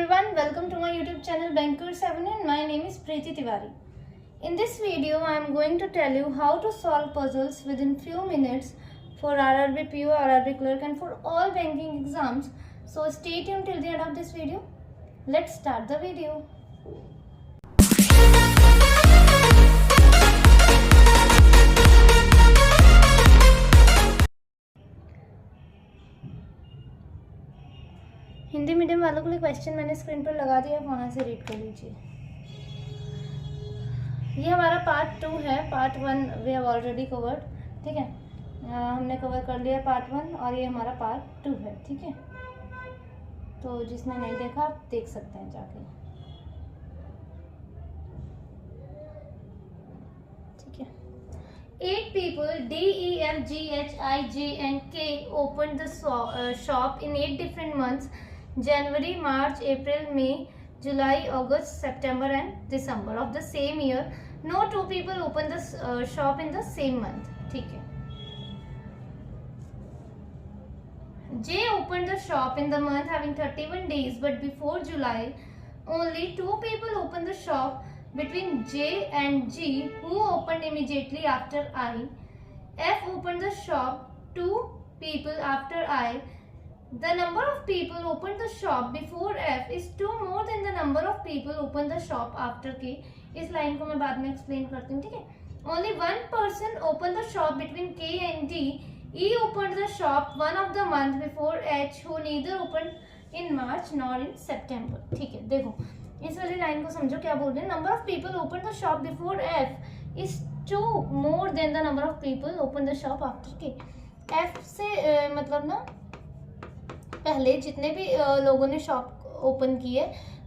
everyone, welcome to my YouTube channel Banker 7 and my name is Preeti Tiwari. In this video, I am going to tell you how to solve puzzles within few minutes for RRB PO, RRB clerk and for all banking exams. So stay tuned till the end of this video. Let's start the video. Hindi medium वालों के लिए question मैंने screen पर लगा दिया, आप वहाँ से रीड कर लीजिए। ये हमारा पार्ट 2 है। Part 1 we have already covered, ठीक है। हमने कवर कर लिया पार्ट 1 और ये हमारा पार्ट 2 है, ठीक है। तो जिसने नहीं देखा आप देख सकते हैं जाके, ठीक है। 8 people D, E, F, G, H, I, J and K opened the shop in 8 different months: January, March, April, May, July, August, September and December of the same year. No two people opened the shop in the same month, ठीक है। J opened the shop in the month having 31 days, but before July, only 2 people opened the shop between J and G, who opened immediately after I. F opened the shop 2 people after I. The number of people opened the shop before F is 2 more than the number of people opened the shop after K. इस line को मैं बाद में explain करती हूँ, ठीक है। Only one person opened the shop between K and D. E opened the shop one of the month before H, who neither opened in March nor in September, ठीक है। देखो इस वाली लाइन को समझो, क्या बोल रहे हैं। Number of people open the shop before F is 2 more than the number of people open the shop after के। एफ से मतलब ना पहले जितने भी लोगों ने शॉप ओपन किए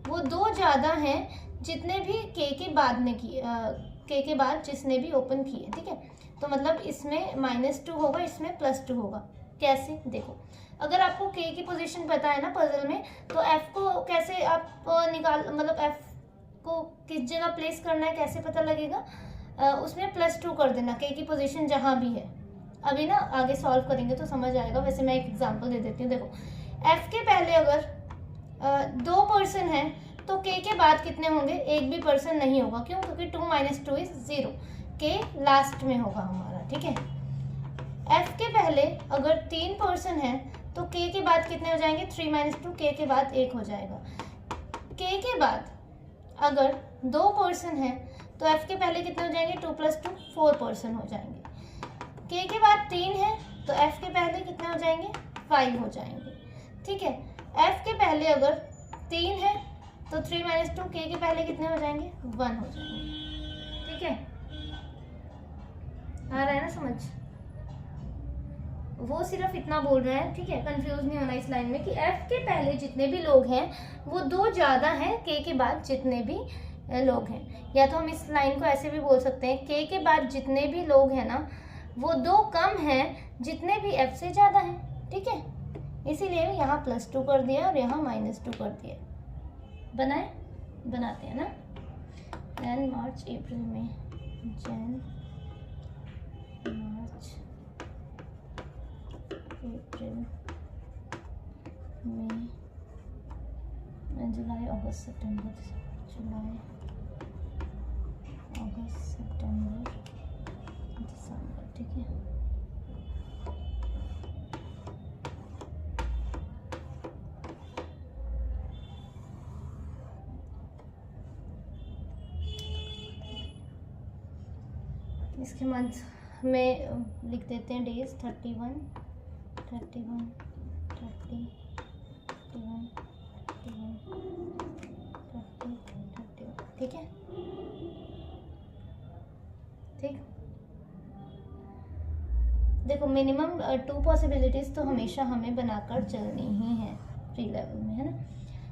वो 2 ज़्यादा हैं जितने भी के बाद में किए, के बाद जिसने भी ओपन किए, ठीक है। तो मतलब इसमें -2 होगा, इसमें +2 होगा। कैसे, देखो अगर आपको के की पोजीशन पता है ना पजल में, तो एफ को कैसे आप निकाल, मतलब एफ को किस जगह प्लेस करना है कैसे पता लगेगा, उसमें +2 कर देना के की पोजीशन जहाँ भी है। अभी ना आगे सॉल्व करेंगे तो समझ आएगा। वैसे मैं एक एग्जांपल दे देती हूँ। देखो एफ के पहले अगर 2 पर्सन हैं तो के बाद कितने होंगे, एक भी पर्सन नहीं होगा। क्यों? क्योंकि 2 - 2 इज 0, के लास्ट में होगा हमारा, ठीक है। एफ के पहले अगर 3 पर्सन हैं तो के बाद कितने हो जाएंगे, 3 - 2, के बाद 1 हो जाएगा। के बाद अगर 2 पर्सन हैं तो एफ के पहले कितने हो जाएंगे, 2 + 2 4 पर्सन हो जाएंगे। के बाद 3 है तो एफ के पहले कितने हो जाएंगे, 5 हो जाएंगे, ठीक है। एफ के पहले अगर 3 है तो 3 - 2, के पहले कितने हो जाएंगे, 1 हो जाएंगे, ठीक है। आ रहा है ना समझ? वो सिर्फ इतना बोल रहा है, ठीक है। कंफ्यूज नहीं होना इस लाइन में कि एफ के पहले जितने भी लोग हैं वो 2 ज़्यादा हैं के बाद जितने भी लोग हैं। या तो हम इस लाइन को ऐसे भी बोल सकते हैं, के बाद जितने भी लोग हैं ना वो 2 कम हैं जितने भी एफ से ज़्यादा हैं, ठीक है। इसीलिए यहाँ +2 कर दिया और यहाँ -2 कर दिया। बनाते हैं ना। जैन, मार्च, अप्रैल, मई, जैन, मार्च, अप्रैल, मई, जुलाई, अगस्त, सितंबर, जुलाई, अगस्त, सितंबर, दिसंबर, ठीक है। इसके मंथ में लिख देते हैं डेज, 31, 31, 30, 31, 31, 31, ठीक है। ठीक, देखो मिनिमम 2 पॉसिबिलिटीज तो हमेशा हमें बनाकर चलनी ही है प्री लेवल में, है ना।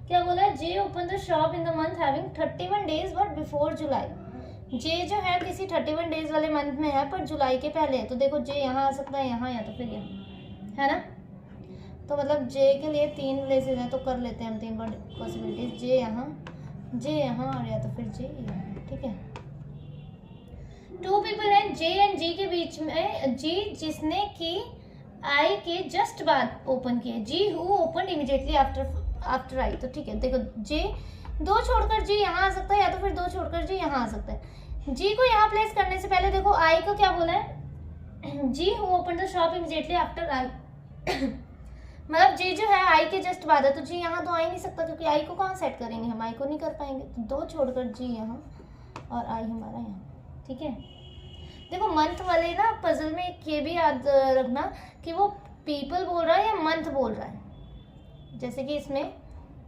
क्या बोला है, J open the shop in the month having 31 days but before July. J जो है किसी 31 डेज वाले मंथ में है पर जुलाई के पहले है। तो देखो जे यहाँ आ सकता है, यहाँ या तो फिर यहाँ, है ना। तो मतलब जे के लिए 3 प्लेसेस हैं तो कर लेते हैं हम 3 पॉसिबिलिटीज, जे यहाँ और या तो फिर जे यहाँ, ठीक है। 2 पीपल हैं जे एंड जी के बीच में, जी जिसने कि आई के जस्ट बाद ओपन किए, G who open immediately after after I. तो ठीक है, देखो जे दो छोड़कर जी यहाँ आ सकता है, या तो फिर दो छोड़कर जी यहाँ आ सकता है। जी को यहाँ प्लेस करने से पहले देखो आई को क्या बोला है, G who open the shop immediately after I. मतलब जी जो है आई के जस्ट बाद है, तो जी यहाँ तो आ ही नहीं सकता, क्योंकि आई को कहाँ सेट करेंगे, हम आई को नहीं कर पाएंगे। तो दो छोड़कर जी यहाँ और आई हमारा यहाँ। ठीक है, देखो मंथ वाले ना पजल में एक ये भी याद रखना कि वो पीपल बोल रहा है या मंथ बोल रहा है। जैसे कि इसमें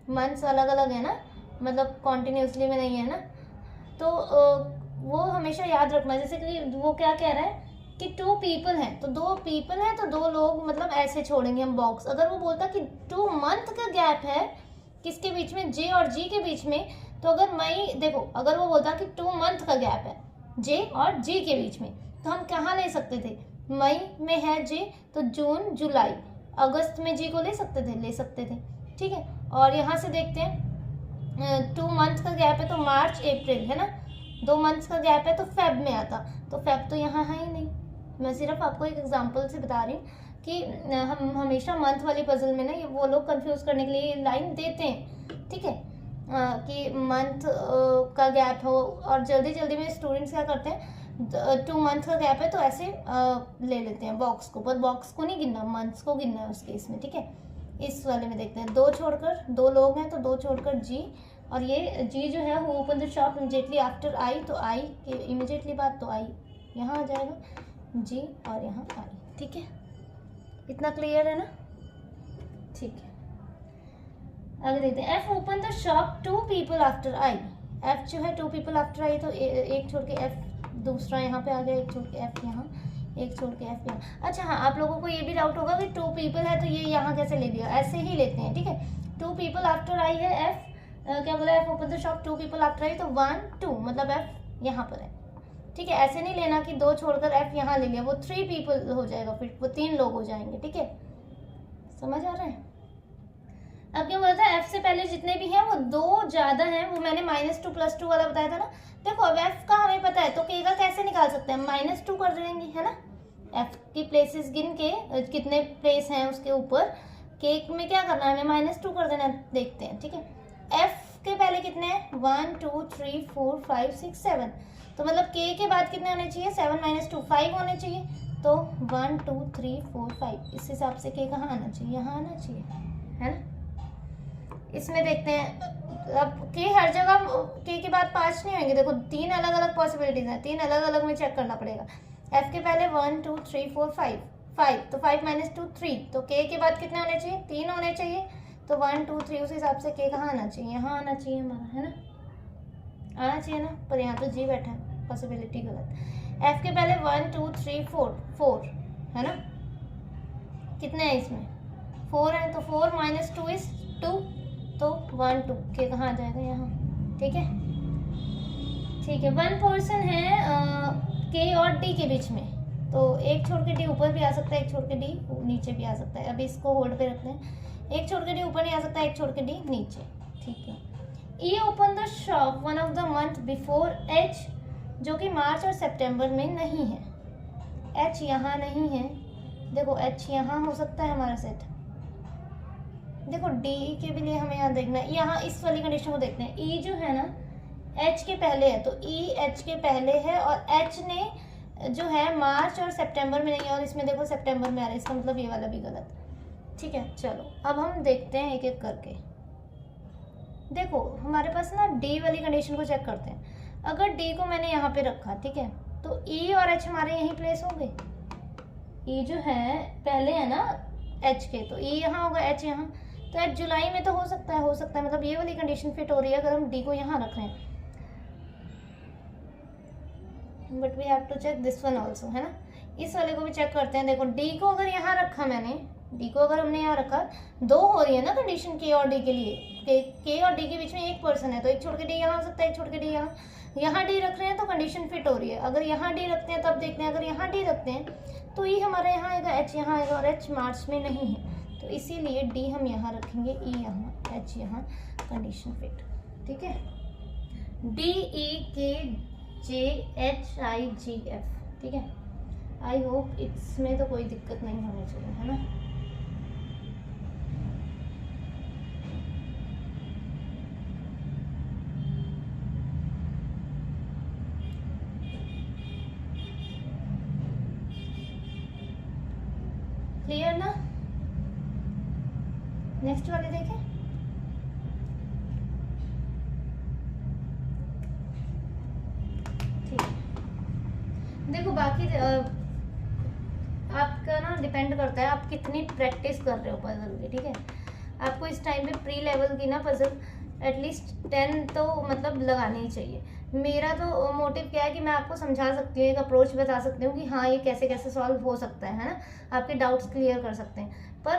मंथ्स अलग अलग है ना, मतलब कॉन्टिन्यूसली में नहीं है ना, तो वो हमेशा याद रखना। जैसे कि वो क्या कह रहा है कि 2 पीपल हैं, तो 2 पीपल हैं तो 2 लोग, मतलब ऐसे छोड़ेंगे हम बॉक्स। अगर वो बोलता कि 2 मंथ का गैप है किसके बीच में, जे और जी के बीच में, तो अगर मई, देखो अगर वो बोलता कि 2 मंथ का गैप है जे और जी के बीच में, तो हम कहाँ ले सकते थे, मई में है जे तो जून जुलाई, अगस्त में जी को ले सकते थे। ठीक है, और यहाँ से देखते हैं 2 मंथ का गैप है तो मार्च अप्रैल है ना, 2 मंथ्स का गैप है तो फेब में आता, तो फेब तो यहाँ है ही नहीं। मैं सिर्फ आपको एक एग्जांपल से बता रही हूँ कि हम हमेशा मंथ वाली पजल में ना ये वो लोग कंफ्यूज करने के लिए लाइन देते हैं। ठीक है, कि मंथ का गैप हो, और जल्दी जल्दी में स्टूडेंट्स क्या करते हैं 2 मंथ का गैप है तो ऐसे ले लेते हैं बॉक्स को, पर बॉक्स को नहीं गिनना, मंथ्स को गिनना है उस केस में। ठीक है, इस वाले में देखते हैं 2 छोड़कर 2 लोग हैं तो 2 छोड़कर जी, और ये जी जो है वो open the shop immediately after I, तो आई के इमीडिएटली बाद तो आई यहाँ आ जाएगा जी और यहाँ आई। ठीक है, इतना क्लियर है ना। ठीक है, आगे देखते हैं F open the shop 2 people after I. F जो है 2 पीपल आफ्टर आई, तो एक छोड़ के एफ दूसरा यहाँ पे आ गया, एक छोड़ के एफ यहाँ, एक छोड़ के एफ यहाँ। अच्छा हाँ, आप लोगों को ये भी डाउट होगा कि 2 पीपल है तो ये यहाँ कैसे ले लिया, ऐसे ही लेते हैं। ठीक है, 2 पीपल आफ्टर आई है, एफ क्या बोला, F open the shop 2 people after I, तो 1 2 मतलब एफ यहाँ पर है। ठीक है, ऐसे नहीं लेना कि 2 छोड़कर एफ यहाँ ले लिया, वो 3 पीपल हो जाएगा, फिर वो 3 लोग हो जाएंगे। ठीक है, समझ आ रहा है। अब क्या बोलता है, एफ से पहले जितने भी हैं वो 2 ज्यादा हैं, वो मैंने -2 +2 वाला बताया था ना। देखो अब एफ का हमें पता है तो के का कैसे निकाल सकते हैं, -2 कर देंगे है ना। एफ की प्लेसेस गिन के कितने प्लेस हैं उसके ऊपर, के में क्या करना है, हमें -2 कर देना, देखते हैं। ठीक है, एफ के पहले कितने हैं 1 2 3 4 5 6 7, तो मतलब के बाद कितने होने चाहिए, 7 - 2 5 होने चाहिए, तो 1 2 3 4 5, इस हिसाब से के कहाँ आना चाहिए, यहाँ आना चाहिए है ना। इसमें देखते हैं अब के हर जगह के बाद 5 नहीं होंगे, देखो 3 अलग अलग पॉसिबिलिटीज हैं, 3 अलग अलग में चेक करना पड़ेगा। एफ के पहले 1 2 3 4 5, तो 5 - 2 3, तो के बाद कितने होने चाहिए, 3 होने चाहिए, तो 1 2 3 उस हिसाब से के कहाँ आना चाहिए, यहाँ आना चाहिए हमारा है ना, आना चाहिए ना, पर यहाँ तो जी बैठा है, पॉसिबिलिटी गलत। एफ के पहले 1 2 3 4 है ना, कितने हैं इसमें 4 है, तो 4 - 2 इज 2, तो 1 2 के कहाँ आ जाएगा यहाँ। ठीक है, ठीक है, 1 पर्सन है के और डी के बीच में, तो एक छोड़ के डी ऊपर भी आ सकता है, एक छोड़ के डी नीचे भी आ सकता है। अभी इसको होल्ड पे रखते हैं, एक छोड़ के डी ऊपर नहीं आ सकता, एक छोड़ के डी नीचे। ठीक है, E open the shop 1 of the month before H, जो कि मार्च और सितंबर में नहीं है, एच यहाँ नहीं है, देखो एच यहाँ हो सकता है हमारा सेट। देखो डी के भी लिए हमें यहाँ देखना है, यहाँ इस वाली कंडीशन को देखते हैं, ई जो है ना एच के पहले है, तो ई एच के पहले है, और एच ने जो है मार्च और सितंबर में नहीं है, और इसमें देखो सितंबर में आ रहा है, इसका मतलब ये वाला भी गलत। ठीक है, चलो अब हम देखते हैं एक एक करके। देखो हमारे पास ना डी वाली कंडीशन को चेक करते हैं। अगर डी को मैंने यहाँ पे रखा, ठीक है, तो ई और एच हमारे यहीं प्लेस होंगे। ई जो है पहले है ना एच के, तो ई यहाँ होगा, एच यहाँ, तो एच जुलाई में तो हो सकता है मतलब ये वाली कंडीशन फिट हो रही है अगर हम डी को यहाँ रख रहे हैं। But we have to check this one also है ना, इस वाले को भी चेक करते हैं। देखो डी को अगर यहाँ रखा मैंने, डी को अगर हमने यहाँ रखा, 2 हो रही है ना कंडीशन के और डी के लिए, के और डी के बीच में एक पर्सन है, तो एक छोड़ के डी यहाँ आ सकता है, एक छोड़ के डी यहाँ डी रख रहे हैं तो कंडीशन फिट हो रही है। अगर यहाँ डी रखते हैं तब देखते हैं, अगर यहाँ डी रखते हैं तो ई हमारे यहाँ आएगा, एच यहाँ आएगा, और एच मार्च में नहीं है, तो इसीलिए डी हम यहाँ रखेंगे, ई यहाँ, एच यहाँ, कंडीशन फिट। ठीक है, डी ई के जे एच आई जी एफ। ठीक है, आई होप इसमें तो कोई दिक्कत नहीं होनी चाहिए है ना। क्लियर ना? नेक्स्ट वाले देखें। ठीक है, देखो बाकी आपका ना डिपेंड करता है आप कितनी प्रैक्टिस कर रहे हो पजल की। ठीक है, आपको इस टाइम पे प्री लेवल की ना पजल एटलीस्ट 10 तो मतलब लगानी ही चाहिए। मेरा तो मोटिव क्या है कि मैं आपको समझा सकती हूँ, एक अप्रोच बता सकती हूँ कि हाँ ये कैसे कैसे सॉल्व हो सकता है ना, आपके डाउट्स क्लियर कर सकते हैं। पर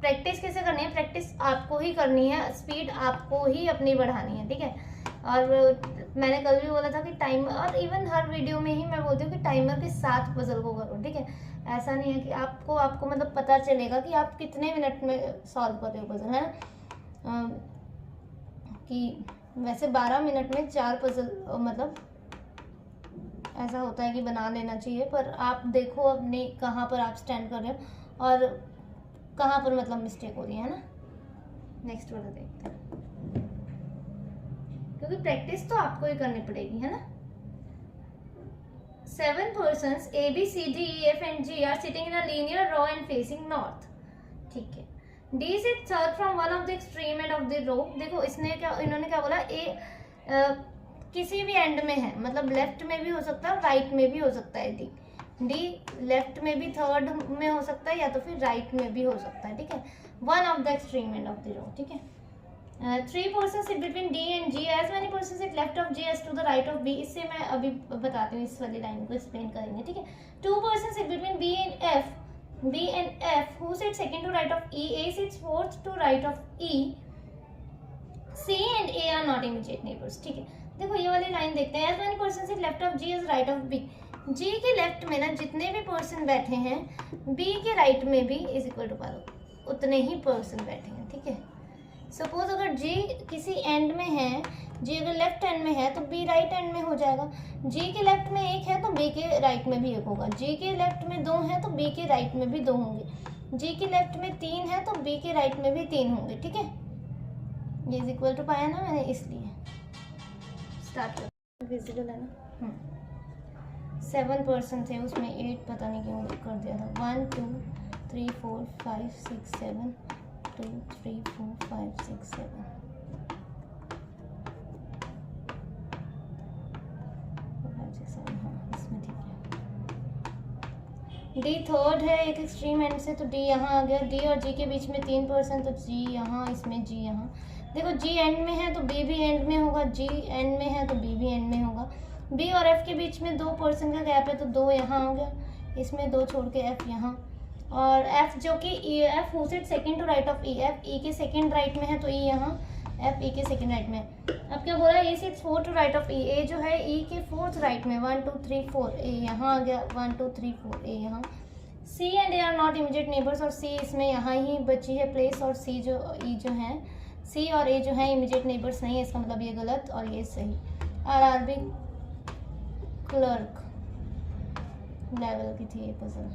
प्रैक्टिस कैसे करनी है? प्रैक्टिस आपको ही करनी है, स्पीड आपको ही अपनी बढ़ानी है। ठीक है, और मैंने कल भी बोला था कि टाइम, और इवन हर वीडियो में ही मैं बोलती हूँ कि टाइमर के साथ पजल को करो। ठीक है, ऐसा नहीं है कि आपको मतलब पता चलेगा कि आप कितने मिनट में सॉल्व कर रहे हो पजल, है ना। कि वैसे 12 मिनट में 4 पजल मतलब ऐसा होता है कि बना लेना चाहिए, पर आप देखो अपने कहाँ पर आप स्टैंड कर रहे हो और कहाँ पर मतलब मिस्टेक हो रही है ना। नेक्स्ट वाला देखते हैं, क्योंकि प्रैक्टिस तो आपको ही करनी पड़ेगी, है ना। 7 persons A, B, C, D, E, F and G are sitting in a linear row and facing north. ठीक है, D sits third from one of the extreme end of the row. देखो इन्होंने क्या बोला, A किसी भी and में है, मतलब लेफ्ट में भी हो सकता है, राइट में भी हो सकता है। डी लेफ्ट में भी थर्ड में हो सकता है, या तो फिर राइट में भी हो सकता है। ठीक है, one of the extreme end of the row. ठीक है, 3 persons sit between D and G. As many persons sit left of G as to the right of B. इससे मैं अभी बताती हूँ, इस वाली लाइन को एक्सप्लेन करेंगे। ठीक है, 2 persons sit between B and F. Who sits second to right of E? A sits fourth to right of E. C and A are not immediate neighbors. ठीक है, देखो ये वाली लाइन देखते हैं। As many persons sit left of G as right of B. G के left में ना जितने भी पर्सन बैठे हैं, B के राइट में भी इज इक्वल टू उतने ही पर्सन बैठे हैं। ठीक है, सपोज अगर G किसी एंड में है, G अगर लेफ्ट एंड में है तो B राइट एंड में हो जाएगा। G के लेफ्ट में 1 है तो B के राइट में भी 1 होगा। G के लेफ्ट में 2 है तो B के राइट में भी 2 होंगे। G के लेफ्ट में 3 है तो B के राइट में भी 3 होंगे। ठीक है, ये इज इक्वल टू पाया ना मैंने, इसलिए स्टार्ट कर, विजिबल है ना। 7 पर्सन थे, उसमें 8 पता नहीं क्यों कर दिया था। 1 2 3 4 5 6 7 2 3 4 5 6 7 5 6 7, हाँ इसमें ठीक है। डी थर्ड है एक एक्सट्रीम एंड से, तो डी यहाँ आ गया। डी और जी के बीच में 3 पर्सन, तो जी यहाँ, इसमें जी यहाँ। देखो जी एंड में है तो बी भी एंड में होगा, जी एंड में है तो बी भी एंड में होगा। बी और एफ के बीच में 2 पर्सन का गैप है तो 2 यहाँ हो गया, इसमें 2 छोड़ के एफ यहाँ। और एफ जो कि F who sit second to right of E, F E के सेकंड राइट में है तो ई यहाँ, एफ ई के सेकंड राइट में है। अब क्या बोला, ए सिट्स 4 टू राइट ऑफ ई, ए जो है ई के 4th राइट में, 1 2 3 4, ए यहाँ आ गया, 1 2 3 4, ए यहाँ। C and A are not immediate neighbours, और सी इसमें यहाँ ही बची है प्लेस, और सी जो ई जो है, सी और ए जो है इमीडिएट नेबर्स नहीं है, इसका मतलब ये गलत और ये सही। आरआरबी क्लर्क लेवल की थी ये पजल,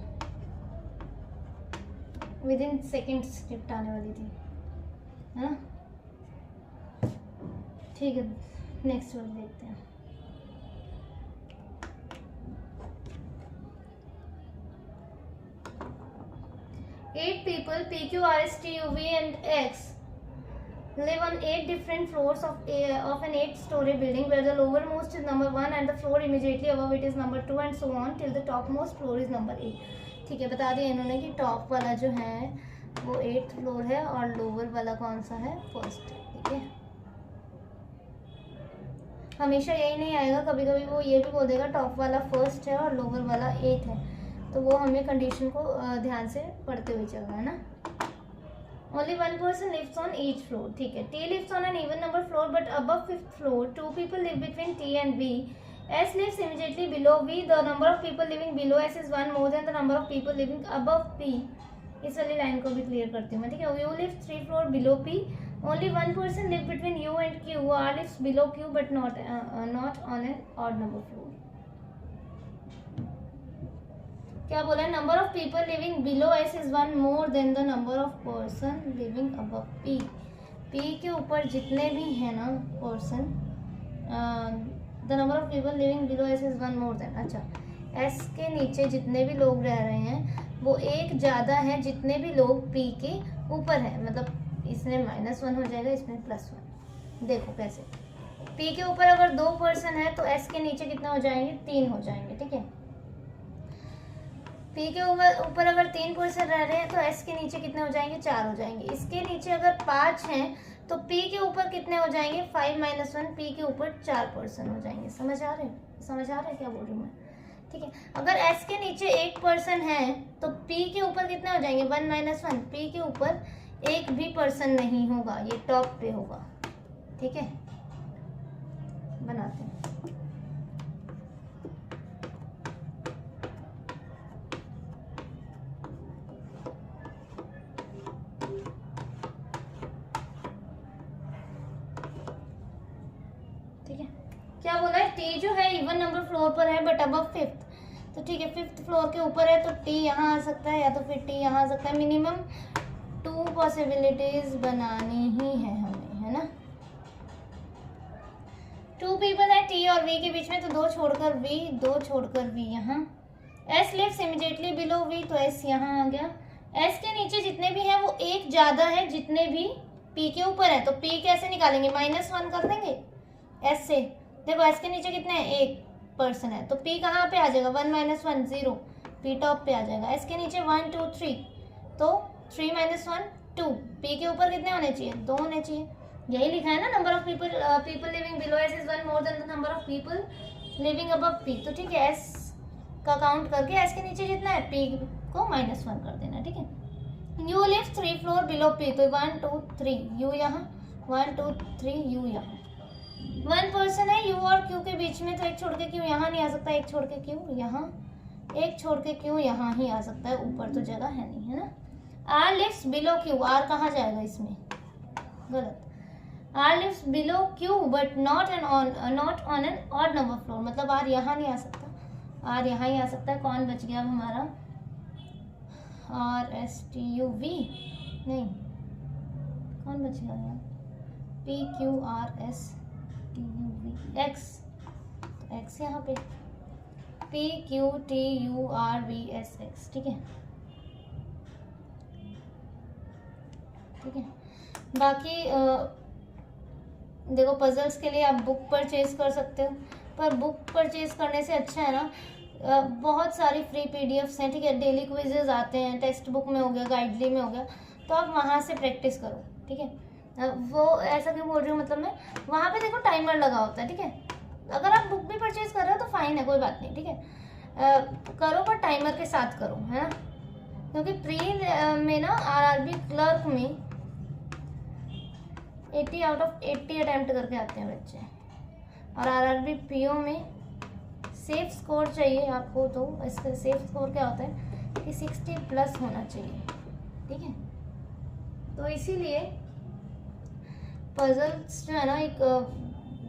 विद इन सेकेंड्स निपटाने वाली थी, है ना। ठीक है, नेक्स्ट वाली देखते हैं। Eight people P, Q, R, S, T, U, V and X live on 8 different floors of an 8-story building, where the lowermost is number 1 and the floor immediately above it is number 2 and so on till the topmost floor is number 8. ठीक है, बता दिया इन्होंने कि top वाला जो है वो 8th फ्लोर है और लोअर वाला कौन सा है, 1st। ठीक है, हमेशा यही नहीं आएगा, कभी कभी वो ये भी बोल देगा टॉप वाला 1st है और लोअर वाला 8th है, तो वो हमें कंडीशन को ध्यान से पढ़ते हुए चलना है ना। Only one person lives on each floor. ठीक है, T lives on an even number floor but above 5th floor. 2 people live between T and V. S lives immediately below V. The number of people living below S is 1 more than the number of people living above P. इस वाली line को भी clear करती हूँ मैं। ठीक है, U lives 3 floor below P. Only one person lives between U and Q. R lives below Q but not on an odd number floor. क्या बोला है, number of people living below S is 1 more than the number of person living above P. P के ऊपर जितने भी हैं ना person, the number of people living below S is 1 more than, अच्छा एस के नीचे जितने भी लोग रह रहे हैं वो एक ज़्यादा है जितने भी लोग पी के ऊपर है, मतलब इसमें -1 हो जाएगा, इसमें +1। देखो कैसे, पी के ऊपर अगर 2 पर्सन है तो एस के नीचे कितने हो जाएंगे, 3 हो जाएंगे, ठीक है। पी के ऊपर अगर 3 पर्सन रह रहे हैं तो एस के नीचे कितने हो जाएंगे, 4 हो जाएंगे। इसके नीचे अगर 5 हैं तो पी के ऊपर कितने हो जाएंगे, 5 - 1, पी के ऊपर 4 पर्सन हो जाएंगे। समझ आ रहे हैं क्या बोल रही हूँ मैं, ठीक है। अगर एस के नीचे 1 पर्सन है तो पी के ऊपर कितने हो जाएंगे, 1 - 1, पी के ऊपर एक भी पर्सन नहीं होगा, ये टॉप पे होगा, ठीक है। बनाते हैं, ठीक है। क्या बोला है, टी जो है इवन नंबर फ्लोर पर है बट अबव 5th, तो ठीक है 5th फ्लोर के ऊपर है तो टी यहाँ आ सकता है या तो फिर टी यहाँ आ सकता है। मिनिमम 2 पॉसिबिलिटीज बनानी ही है हमें, है ना। 2 पीपल है टी और वी के बीच में, तो 2 छोड़कर वी, 2 छोड़कर वी यहाँ। S lives immediately below V, तो एस यहाँ आ गया। एस के नीचे जितने भी हैं वो एक ज़्यादा है जितने भी पी के ऊपर है, तो पी कैसे निकालेंगे, -1 कर देंगे एस से। देखो एस के नीचे कितने हैं, 1 पर्सन है, तो पी कहाँ पे आ जाएगा, 1 - 1 0, पी टॉप पे आ जाएगा। एस के नीचे 1 2 3, तो 3 - 1 2, पी के ऊपर कितने होने चाहिए, 2 होने चाहिए। यही लिखा है ना, number of people living below S is 1 more than the number of people living above P. तो ठीक है, एस का काउंट करके एस के नीचे जितना है पी को -1 कर देना, ठीक है। U lives 3 floor below P, तो 1 2 3 यू यहाँ, 1 2 3 यू यहाँ। 1 पर्सन है यू और क्यू के बीच में, तो एक छोड़ के क्यू यहाँ नहीं आ सकता, एक छोड़ के क्यू यहाँ, एक छोड़ के क्यू यहाँ ही आ सकता है, ऊपर तो जगह है नहीं, है ना। R lives below Q, R कहाँ जाएगा इसमें, गलत। R lives below Q but not on an odd number floor, मतलब आर यहाँ नहीं आ सकता, आर यहाँ ही आ सकता है। कौन बच गया अब हमारा, R S T U V, नहीं कौन बच गया यार, P Q R S T U V X, तो एक्स यहाँ पे, P Q T U R V S X, ठीक है, ठीक है। बाकी देखो पजल्स के लिए आप बुक परचेज कर सकते हो, पर बुक परचेज करने से अच्छा है ना, बहुत सारी फ्री पीडीएफ्स हैं, ठीक है। डेली क्विजेज आते हैं, टेक्स्ट बुक में हो गया, गाइडली में हो गया, तो आप वहाँ से प्रैक्टिस करो, ठीक है। वो ऐसा क्यों बोल रही हूँ, मतलब मैं वहाँ पे देखो टाइमर लगा होता है, ठीक है। अगर आप बुक भी परचेज कर रहे हो तो फाइन है, कोई बात नहीं, ठीक है। करो पर टाइमर के साथ करो, है ना, क्योंकि प्री में ना आरआरबी क्लर्क में 80 आउट ऑफ 80 अटैम्प्ट करके आते हैं बच्चे, और आरआरबी पीओ में सेफ स्कोर चाहिए आपको, तो इसका सेफ स्कोर क्या होता है कि 60+ होना चाहिए, ठीक है। तो इसीलिए पजल्स जो है ना एक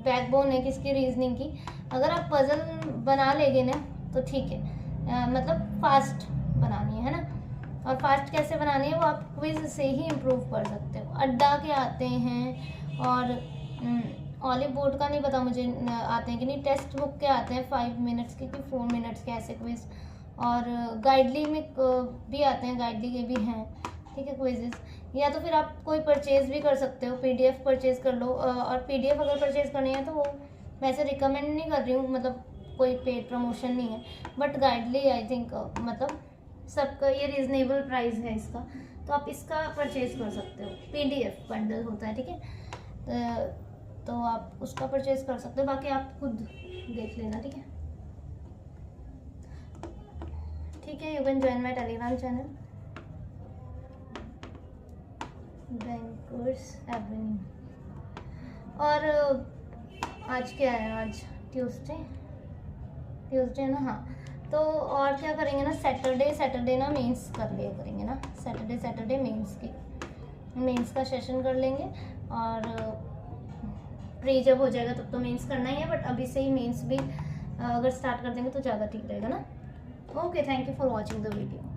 बैकबोन है किसकी, रीजनिंग की। अगर आप पजल बना लेंगे ना तो ठीक है, मतलब फास्ट बनानी है ना, और फास्ट कैसे बनानी है वो आप क्विज से ही इम्प्रूव कर सकते हो। अड्डा के आते हैं, और ऑलिव बोर्ड का नहीं पता मुझे आते हैं कि नहीं, टेक्स्ट बुक के आते हैं 5 मिनट्स के कि 4 मिनट्स के ऐसे क्विज, और गाइडली में भी आते हैं, गाइडली के भी हैं, ठीक है, क्विजेस। या तो फिर आप कोई परचेज भी कर सकते हो, पीडीएफ परचेज कर लो, और पीडीएफ अगर परचेज करनी है तो वो वैसे रिकमेंड नहीं कर रही हूँ, मतलब कोई पेड प्रमोशन नहीं है, बट गाइडली आई थिंक मतलब सबका ये रीजनेबल प्राइस है इसका, तो आप इसका परचेज कर सकते हो। पीडीएफ बंडल होता है, ठीक है, तो आप उसका परचेज कर सकते हो, बाकी आप खुद देख लेना, ठीक है, ठीक है। You can join my Telegram channel bankers Avenue. और आज क्या है, आज ट्यूसडे ना, हाँ, तो और क्या करेंगे ना, सैटरडे ना मेंस कर लिया करेंगे ना, सैटरडे मेंस का सेशन कर लेंगे, और प्री जब हो जाएगा तब तो मेंस करना ही है, बट अभी से ही मेंस भी अगर स्टार्ट कर देंगे तो ज़्यादा ठीक रहेगा ना। Okay, thank you for watching the video.